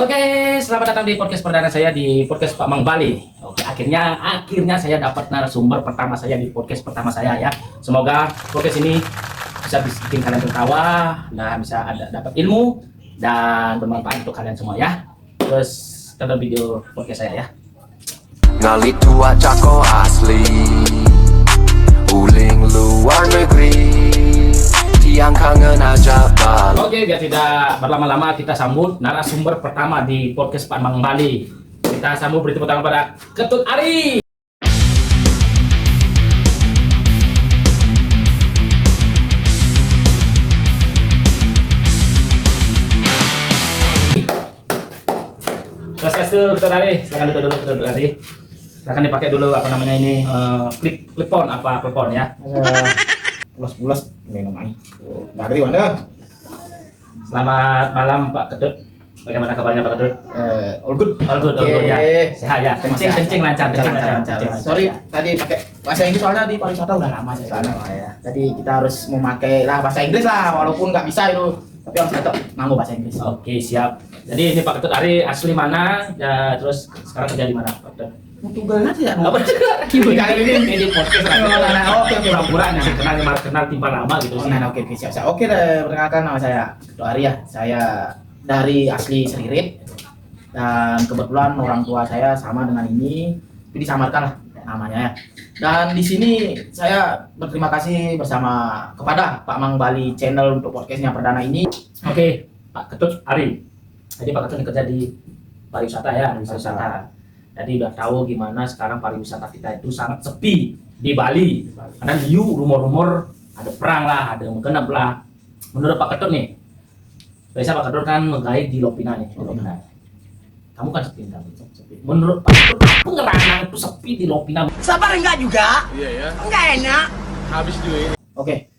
Oke, selamat datang di podcast perdana saya di podcast Pak Mang Bali. Oke, akhirnya saya dapat narasumber pertama saya di podcast pertama saya ya. Semoga podcast ini bisa bikin kalian tertawa dan bisa dapat ilmu dan bermanfaat untuk kalian semua ya. Terus tonton video podcast saya ya. Ngalit tua cako asli, uling luar negeri, tiang kangen aja Bali. Oke, biar tidak berlama-lama kita sambut narasumber pertama di podcast Pak Mang Bali. Kita sambut beri tepuk tangan pada Ketut Ari. Terus Ketut Ari, silakan duduk Ketut Ari. Silakan dipakai dulu apa namanya ini clip-on ya. Pulas ini namanya. Dari mana? Selamat malam Pak Ketut. Bagaimana kabarnya Pak Ketut? All good. All good ya. Sehat ya. Kencing lancar. Sorry, tadi pakai bahasa Inggris soalnya di pariwisata udah lama saya sana ya. Jadi kita harus memakai lah bahasa Inggris lah, walaupun nggak bisa itu, tapi harus tetap nganggo bahasa Inggris. Oke, siap. Jadi ini Pak Ketut Ari asli mana? Ya, terus sekarang kerja di mana Pak Ketut? Tunggal nanti ya. Apa? Kali ini Di podcast Oke, pura-pura ngasih kenal timpa lama gitu sih. Oke, siap. Oke deh, perkenalkan nama saya Ketut Ari ya. Saya dari asli Seririt dan kebetulan orang tua saya sama dengan ini, tapi disamarkan lah namanya ya. Dan di sini saya berterima kasih bersama kepada Pak Mang Bali Channel untuk podcastnya perdana ini. Oke, Pak Ketut Ari. Jadi Pak Ketut kerja di pariwisata ya, pariwisata. Jadi udah tahu gimana sekarang pariwisata kita itu sangat sepi di Bali. Karena rumor-rumor ada perang lah, ada menggenap lah. Menurut Pak Ketut nih, biasa Pak Ketut kan nge-guide di Lopina nih, di Lopina. Kamu kan sepi. Menurut Pak Ketut, apa ngeranang itu sepi di Lopina? Sabar enggak juga? Iya ya, Enggak enak. habis duit. Oke.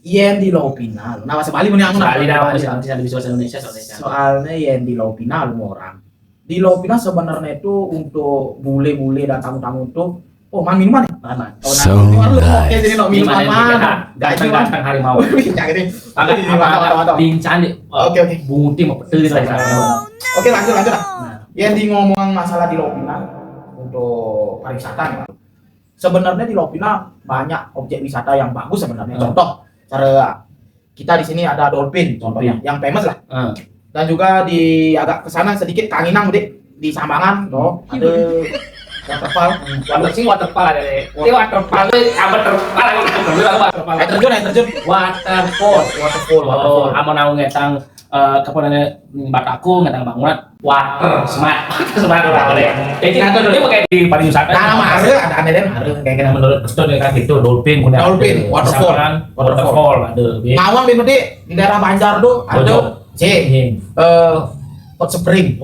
Yen di Lopina. Nah, bahasa Bali punya Bali dah, bisa di bahasa Indonesia soalnya. Soalnya yen di Lopina lu orang. Di Lopina sebenarnya itu untuk bule-bule dan tamu-tamu itu minuman nih. Mana? Oke, jadi minuman mana? Ganteng harimau. Yang ini. Agak bincang nih. Oke. Bunguti mau pedes lah. Oke, lanjut. Yang di ngomong masalah di Lopina untuk pariwisata nih. Sebenarnya di Lopina banyak objek wisata yang bagus sebenarnya. Contoh, cara kita di sini ada dolphin, contohnya yang famous lah. Dan juga di agak kesana sedikit Kanginang di Sambangan, ada waterfall. Waterfall ada deh. Ini waterfall itu sama terpal waterfall. Air terjun. Waterfall. Oh, amo nau ngetang keponane Bataku ngetang bangunan water smart lah boleh. Jadi kantor dulu pakai di pariwisata. Nah, ada aneh deh, kayak kita menurut Preston ya kan gitu dolphin waterfall ada. Mawang di daerah Banjar tuh ada hot spring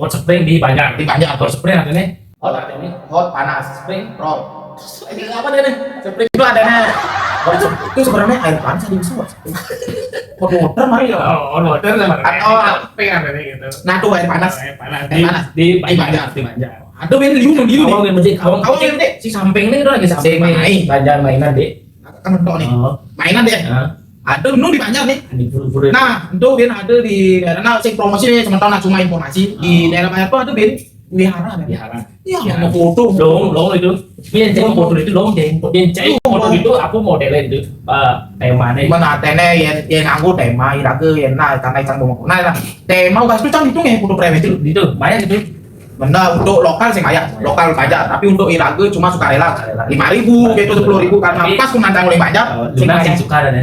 di Banjar. Hot Spring artinya hot panas, spring roll. Ini apa deh nih? Spring itu adanya. Itu sebenarnya air panas di Jawa. Hot water mari ya. Water sama. Atau pengen gitu. Nah, tuh air panas. Di Banjar. Ada band di Awal musik, si samping ini udah lagi samping nih. Banjar mainan deh. Kan mentok nih. Mainan deh. Ada di Banjar nih. Di Nah, itu band ada di daerah sing promosi nih sementara cuma informasi di daerah Banjar tuh ada band wihara. Iya, mau foto dong itu. Biar foto itu dong, foto itu aku modelnya itu temanya. Mana tene yang nganggo tema iraga yang tanah cang bomong. Nah, tema ugas itu cang itu nge foto prewed itu. Banyak itu. Benar, untuk lokal sih lokal pajak, tapi untuk iraga cuma sukarela 5.000 gitu 10.000 karena pas kumandang oleh Banjar.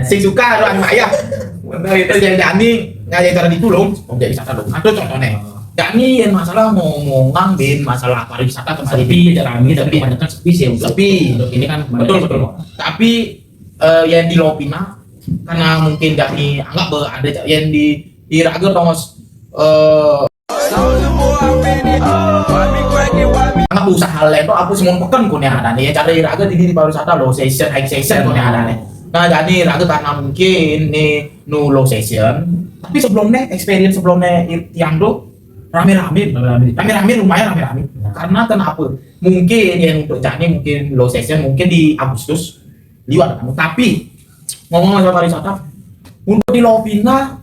Sing suka ada bayar. Benar itu yang Dani ngajarin cara itu loh. Objek wisata dong. Itu contohnya. Dani yang masalah ngomongan bin masalah pariwisata tempat sepi rame tapi kebanyakan sepi sih. Sepi. Ini kan betul. Tapi yang di Lopina karena mungkin Dani anggap ada yang di iraga tongos anggap usaha lain tuh aku semua peken kun ya ada nih cari raga di pariwisata low season high season kun ya ada nih. Nah jadi raga karena mungkin nih low season tapi sebelumnya experience sebelumnya yang tuh rame-rame lumayan rame karena kenapa mungkin yang untuk Jani mungkin low season mungkin di Agustus liwat tapi ngomong masalah pariwisata untuk di Lopina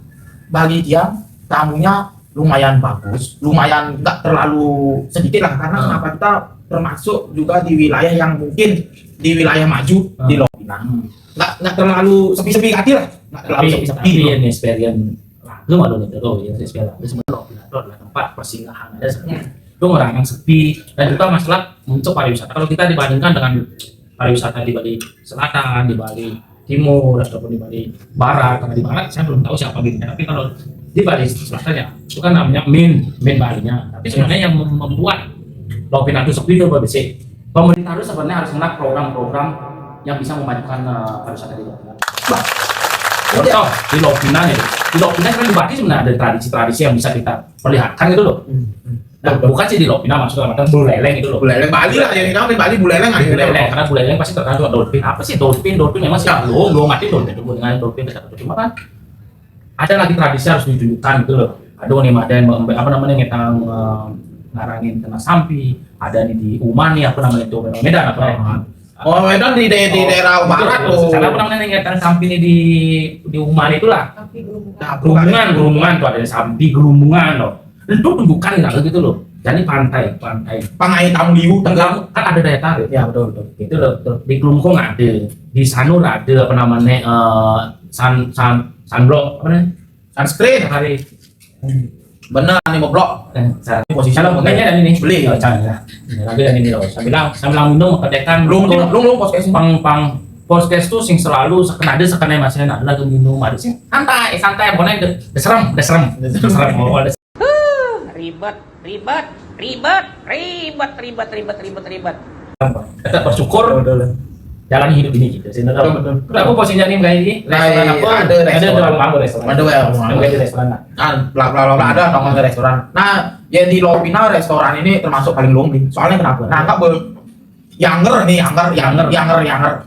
bagi dia tamunya lumayan bagus, lumayan nggak terlalu sedikit lah karena kenapa kita termasuk juga di wilayah yang mungkin di wilayah maju di Lopina. Nggak terlalu sepi-sepi hati lah, nggak terlalu sepi-sepi. Tapi yang experience lagu malu nih tuh, ya experience lagu sebenarnya Lopina itu adalah tempat persinggahan ada sebenarnya. Itu orang yang sepi dan juga masalah untuk pariwisata. Kalau kita dibandingkan dengan pariwisata di Bali Selatan, di Bali Timur ataupun di Bali Barat, karena di Barat saya belum tahu siapa gitu. Tapi kalau di Bali Selatan ya itu kan namanya main Balinya. Tapi sebenarnya yang membuat Lopina itu sepi itu berbeda. Pemerintah itu sebenarnya harus mengenal program-program yang bisa memajukan pariwisata di Lopina. Contoh di Lopina nih, di Lopina kan di Bali sebenarnya ada tradisi-tradisi yang bisa kita perlihatkan gitu loh. Nah, bukan sih di Lopina maksudnya buleleng itu loh. Buleleng Bali lah, yang di Bali buleleng ada Buleleng, karena buleleng pasti terkait dolphin. Apa sih dolphin? Dolphin memang sih belum mati dolphin itu dengan dolphin besar itu. Cuma kan ada lagi tradisi harus ditunjukkan gitu loh. Aduh nih ada yang apa namanya ngetang ngarangin kena sampi, ada nih di Umani apa namanya itu Medan apa namanya. Oh, Medan di daerah barat tuh. Karena apa namanya ngetang sampi ini di Umani itulah. Gerumungan tuh ada sampi gerumungan loh. Dan itu tunjukkan nggak gitu loh. Jadi pantai. Pangai Tamliu, Tengah kan ada daya tarik. Ya betul. Itu loh. Di Kelungkung ada, di Sanur ada apa namanya sunblock apa namanya? Sunscreen. Hari Bener nih goblok. posisi kalau makanya dan ini Beli. jangan ya. Lagi dan ini loh. Sambil minum kedekan Lu podcast pang podcast tuh sing selalu sekena masih ada lagi minum ada sih santai pokoknya deserem oh ada ribet kita bersyukur jalan hidup ini gitu sih aku posisinya nih kayak ini restoran aku ada restoran ada di restoran ada nongkrong di restoran. Nah, ya di Lopina restoran ini termasuk paling longing. Soalnya kenapa? Nah, enggak Yanger.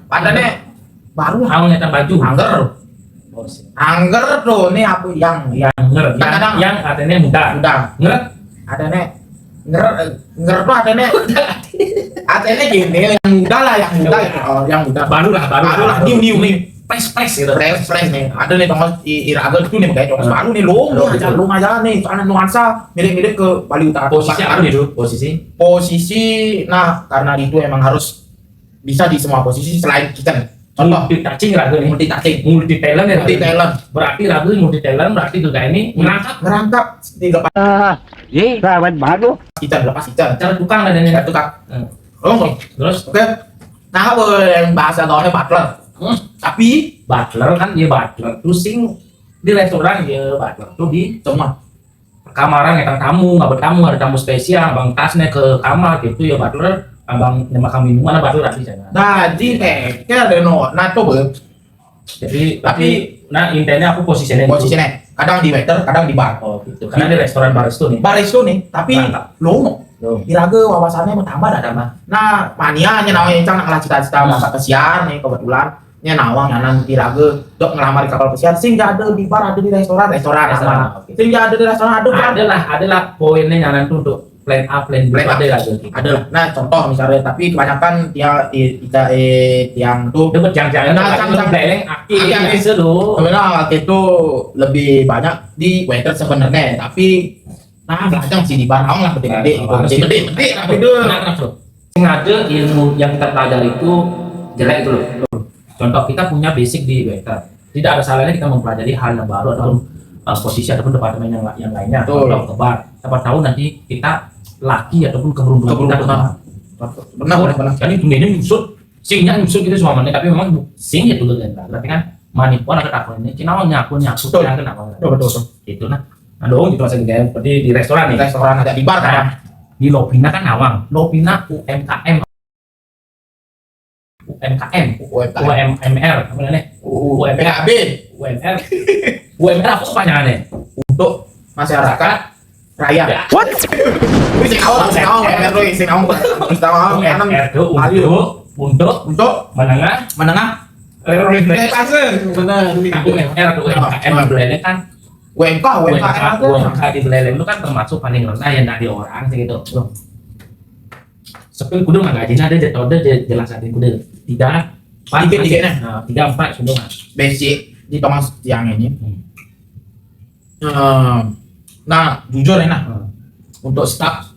Padahal baru aku nyetan baju Angger tuh nih aku yang katanya muda ngeret adanya nger tuh adanya gini yang muda yang muda baru lah new fresh gitu fresh nih ada nih tongos Iraga itu nih kayak tongos baru nih lumayan nih soalnya nuansa mirip-mirip ke Bali Utara posisi apa itu posisi nah karena itu emang harus bisa di semua posisi selain kitchen contoh multi talent berarti ragu multi talent berarti juga ini merangkap di depan sahabat baru. kitchen cara tukang dan ini tukang terus oke nah yang bahasa gaulnya butler tapi butler kan dia butler tuh sing di restoran dia butler tuh di semua kamaran ngetang tamu ada tamu spesial bang tasnya ke kamar gitu ya butler abang makan minuman butler nanti sana nah di kayak ada coba jadi tapi nah intinya aku posisinya kadang di waiter kadang di bar gitu karena di restoran baris tuh nih tapi lo Iraga wawasannya bertambah nah mania namanya Icang nak cita-cita masa pesiar nih kebetulan nawang nyanan Iraga dok ngelamar di kapal pesiar sing gak ada di bar ada di restoran sing gak ada di restoran adalah poinnya nyanan tuh untuk plan A plan B ada lah nah contoh misalnya tapi kebanyakan yang tuh dapat jangan beleng aki sebenarnya itu lebih banyak di waiter sebenarnya tapi belajar sih di barang lah gede tapi itu sengaja ilmu yang kita pelajari itu jelek itu loh. Contoh kita punya basic di waiter, tidak ada salahnya kita mempelajari hal yang baru atau posisi ataupun departemen yang lainnya. Contoh ke bar, siapa tahu nanti kita laki ataupun keberuntungan kita benar. Jadi dunia nyusut, singnya nyusut gitu semua tapi memang sing itu loh kan. Berarti kan manipuan ada takon ini, cina nyaku yang kenapa? Betul. Itu nah dong itu masih kayak seperti di restoran ada di bar kan di Lopina kan Nawang Lopina UMR apa namanya UMR apa kepanjangannya untuk masyarakat rakyat untuk menengah UMR kan UMK di Beleleng itu kan termasuk paling rendah yang dari orang gitu. Sepil kudu nggak gajinya ada jelas ada kudu 3, 4 sudah basic di Thomas yang ini Nah, jujur enak. Untuk start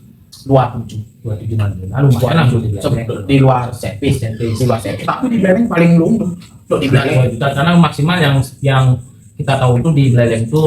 27. 27 mana? Lalu lumayan lah Di luar set piece, di luar set piece. Tapi di belereng paling lumpuh. Untuk di belereng. Karena maksimal yang kita tahu itu di belereng itu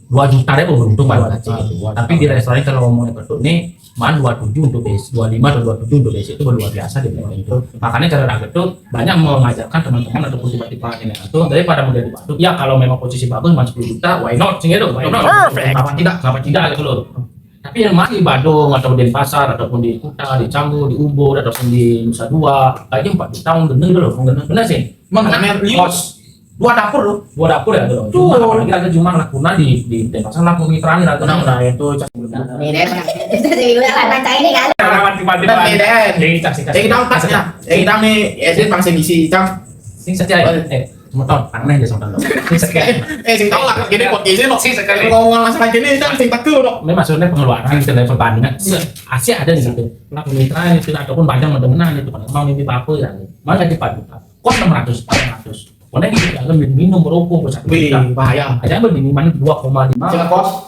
2 juta deh beruntung Pak. Tapi di restoran kalau ngomongin Ketut nih man 27 untuk base, 25 atau 27 untuk base itu luar biasa di belereng itu. Makanya cara raga itu banyak mengajarkan teman-teman ataupun tiba-tiba ini itu daripada menjadi batu. Ya kalau memang posisi bagus masih 10 juta, why not? Sing itu, why not? Kenapa tidak gitu loh. Tapi yang masih Badung atau di pasar ataupun di Kuta, di Canggu, di Ubud ataupun di Nusa Dua, kayaknya 40 tahun bener loh, bener sih. Mengenai kos 2 dapur loh. 2 dapur ya tuh. Cuma apalagi ada cuma lakuna di Denpasar laku mitra nih lakuna. Nah, itu Nih deh, itu sih gue baca ini kan. Tiba-tiba jadi saksikan. kita pasnya. Kita nih SD pang misi cang. Sing saja cuma tahun tangan aja sama tahun. Sing sekali. Sing tahu lah gini podcast ini. Sing sekali. Ngomong masalah gini cang sing teguh dong. Ini maksudnya pengeluaran di level bandingan. Asia ada di situ. Laku mitra itu ataupun panjang mendengar itu kan mau mimpi apa ya. Mana cepat buka. Kos 600. Mana gitu kan minum merokok bersatu. Wih, bahaya. Aja berminimal 2,5.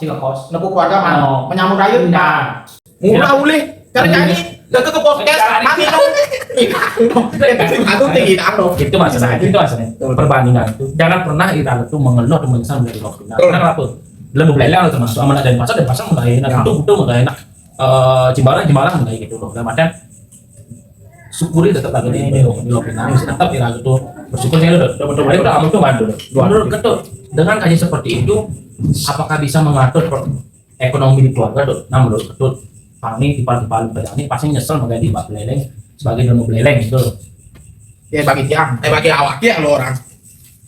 Singa kos. Nepuk keluarga mah menyambut rayut. Nah, Murah boleh. Karena nyanyi gak ke podcast mami dong. Aku tinggi dong. itu maksudnya perbandingan itu jangan pernah kita itu mengeluh atau menyesal menjadi lockdown. Karena apa? Belum belajar termasuk amanah dan pasar mulai enak itu mulai enak. Jimbaran mulai gitu loh. Dalam artian syukuri tetap lagi di lockdown tetap kita itu bersyukur saya udah betul-betul udah aman tuh bantu. Menurut Ketut dengan kajian seperti itu apakah bisa mengatur ekonomi di keluarga tuh? Nah menurut Ketut Pani di paling ini pasti nyesel mengganti Mbak Beleleng sebagai dono Beleleng gitu. Ya bagi tiang, bagi awak ya lo orang.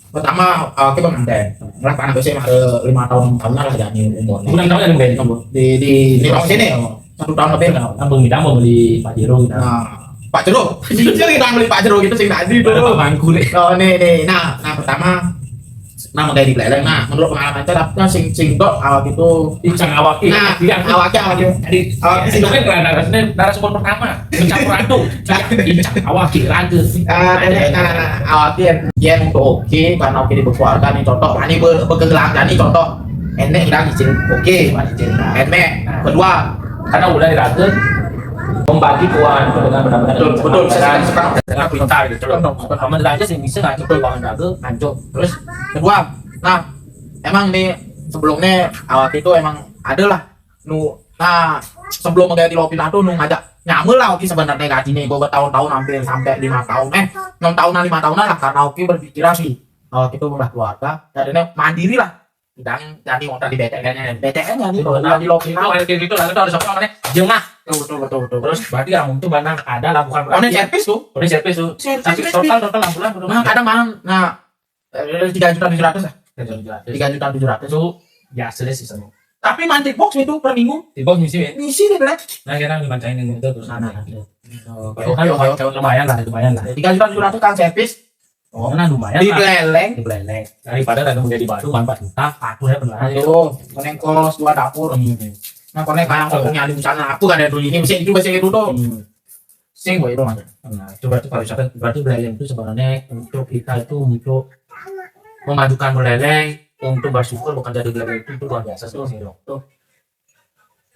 Pertama kita manten. Ngelak anak saya ada 5 tahunan lah jadi umurnya. Bukan tahu yang beda kamu. Di tahun sini 1 tahun lebih. Kamu ngidam mau beli Pak Jero gitu. Nah, Pak Jero, jujur kita beli Pak Jero gitu sing tadi tuh. Ada bangku deh. Oh nih. Nah pertama nama dari Beleleng. Nah, menurut pengalaman saya tapi sing dok awak itu Incang awaki. Nah, yang awak itu. jadi itu kan narasumber pertama mencampur aduk. Incang awaki ragu. Awak yang oke karena oke di keluarga nih contoh ini berkegelangan nih contoh enek kita izin oke enek kedua Karena udah ragu membagi keuangan itu dengan benar-benar betul dengan pintar gitu loh. Kamu aja sih bisa ngatur keuangan ragu hancur. terus kedua nah emang nih sebelumnya awak itu emang ada lah sebelum mengganti Lopina tuh ngajak nyamul lah oke sebenarnya gajinya gue bertahun-tahun hampir sampai 5 tahun 6 tahunan 5 tahunan lah karena oke berpikiran sih awak itu udah keluarga jadinya mandiri lah dan jadi motor di BTN nya nih di Lopina Itu gitu lalu harus apa namanya jengah. betul Terus berarti kamu tuh mana ada lah bukan oh ini servis tuh Udah servis tuh. Tapi total bulan nah kadang mana 3.700.000 lah 3.700.000 itu ya sudah sih semua. tapi mantik box itu per minggu Di bawah misi ya. misi nih Black Nah kita dibancain itu terus Nah, lumayan lah. 3.700.000 kan servis Oh, nah lumayan di lah. Beleleng Di Beleleng. Daripada langsung menjadi batu 4 juta, patuh ya benar. ayo koneng kos 2 dapur nah koneng kayak ngomongnya di sana aku kan ada dulu ini mesin itu bahasa itu tuh sing gue itu aja Nah, itu berarti pariwisata berarti Beleleng itu sebenarnya untuk kita itu untuk memajukan Beleleng untuk bersyukur bukan dari Beleleng itu luar biasa sih dong. Tuh.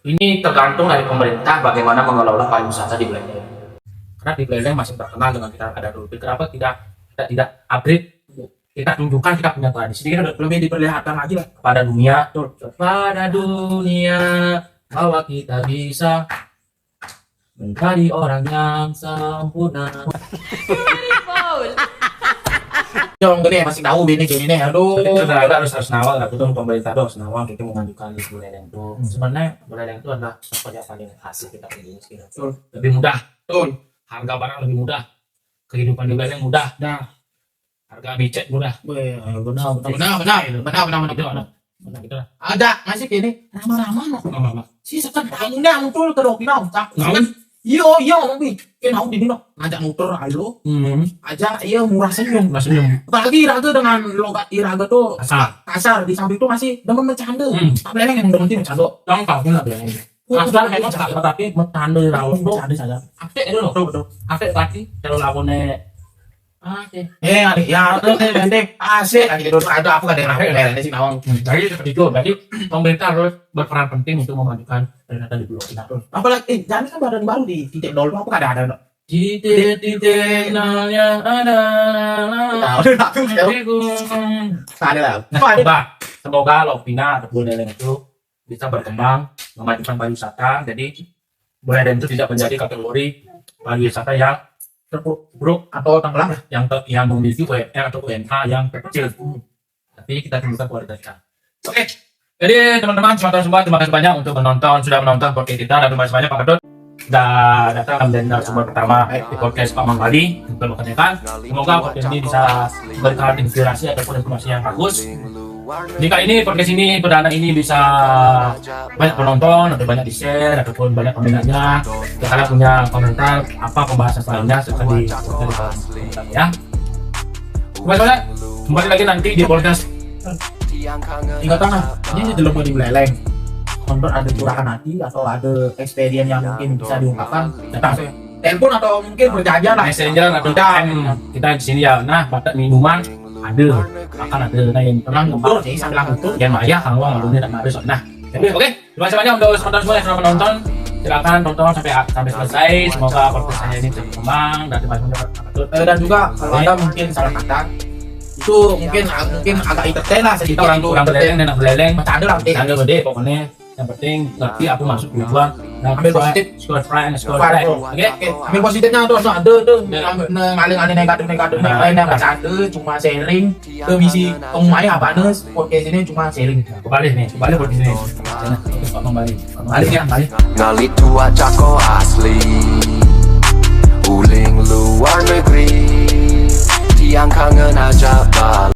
Ini tergantung dari pemerintah bagaimana mengelola pariwisata di Beleleng. Karena di Beleleng masih terkenal dengan kita ada dulu. Kenapa kita tidak upgrade? Kita tunjukkan kita punya tradisi. Kita lebih diperlihatkan lagi lah kepada dunia, kepada dunia bahwa kita bisa menjadi orang yang sempurna. Jom gini masih tahu bini gini aduh Kita harus nawal lah, itu pemerintah harus nawal kita mengajukan di Beleleng itu. Sebenarnya Beleleng itu adalah tempat yang paling asik kita pilih sekarang. Lebih mudah, harga barang lebih mudah, kehidupan di Beleleng mudah, harga micet mudah. benar Gitu lah. ada masih gini ramah-ramah Lama-lama. si sekarang tahunnya muncul ke Lopina iya bikin aku di dino ngajak muter ayo aja iya murah senyum apalagi Iraga dengan logat Iraga tuh kasar di samping itu masih demen bercanda tak Beleleng yang demen bercanda Lengkapnya lah Beleleng. Sudah memang cakap tapi bercanda lawan tuh. bercanda saja Aktif itu loh. Betul. Aktif tadi kalau lawannya Ya, nanti asik gitu. Ada apa kadang ada sih nawang. Jadi seperti itu, berarti pemerintah harus berperan penting untuk memajukan pariwisata di Pulau Sinatul. Apalagi jangan kan badan baru di titik nol apa ada. Di titik nolnya ada. Ada lah. Semoga Lovina atau Buleleng itu bisa berkembang, memajukan pariwisata. Jadi Buleleng itu tidak menjadi kategori pariwisata yang terpuruk Atau tenggelam. yang memiliki UMR atau UMK yang kecil. Tapi kita tunjukkan kualitasnya. Oke. Jadi teman-teman semua terima kasih banyak untuk sudah menonton podcast kita, dan terima kasih banyak Pak Kedut sudah datang menjadi narasumber pertama di podcast Pak Mang Bali untuk menyampaikan. Semoga podcast ini bisa memberikan inspirasi ataupun informasi yang bagus. Jika ini podcast ini perdana ini bisa banyak penonton atau banyak di share ataupun banyak komentarnya, kalian punya komentar apa pembahasan selanjutnya silahkan di komentar ya. Kembali lagi nanti di podcast Tinggal tengah. Ini belum mau dibeleleng. Nonton ada curahan hati atau ada experience yang mungkin bisa diungkapkan, datang telepon atau mungkin berjajan lah. messenger atau DM kita di sini ya. Nah, batak minuman ada, makan ada, nah yang Tenang ngumpul sih sambil ngumpul. yang maya kalau malunya tak habis. Nah, jadi oke, terima kasih banyak untuk teman-teman semua yang sudah menonton. Silakan tonton sampai selesai. Semoga podcast saya ini berkembang dan terima kasih banyak. Dan juga kalau ada mungkin salah kata itu mungkin agak entertain lah sedikit. Kita orang kurang berleleng dan berleleng. Bercanda lah. Bercanda gede pokoknya. Yang penting ngerti aku masuk tujuan. Ambil positif. Score friend. Oke, ambil positifnya tuh ada ngaling-ngaling negatif lainnya bercanda cuma sharing. Tuh misi pemain apa nih podcast ini cuma sharing. Kembali buat di sini. Kembali ya, kembali. Ngali tua Cako asli, uling luar negeri, tiang kangen aja balik.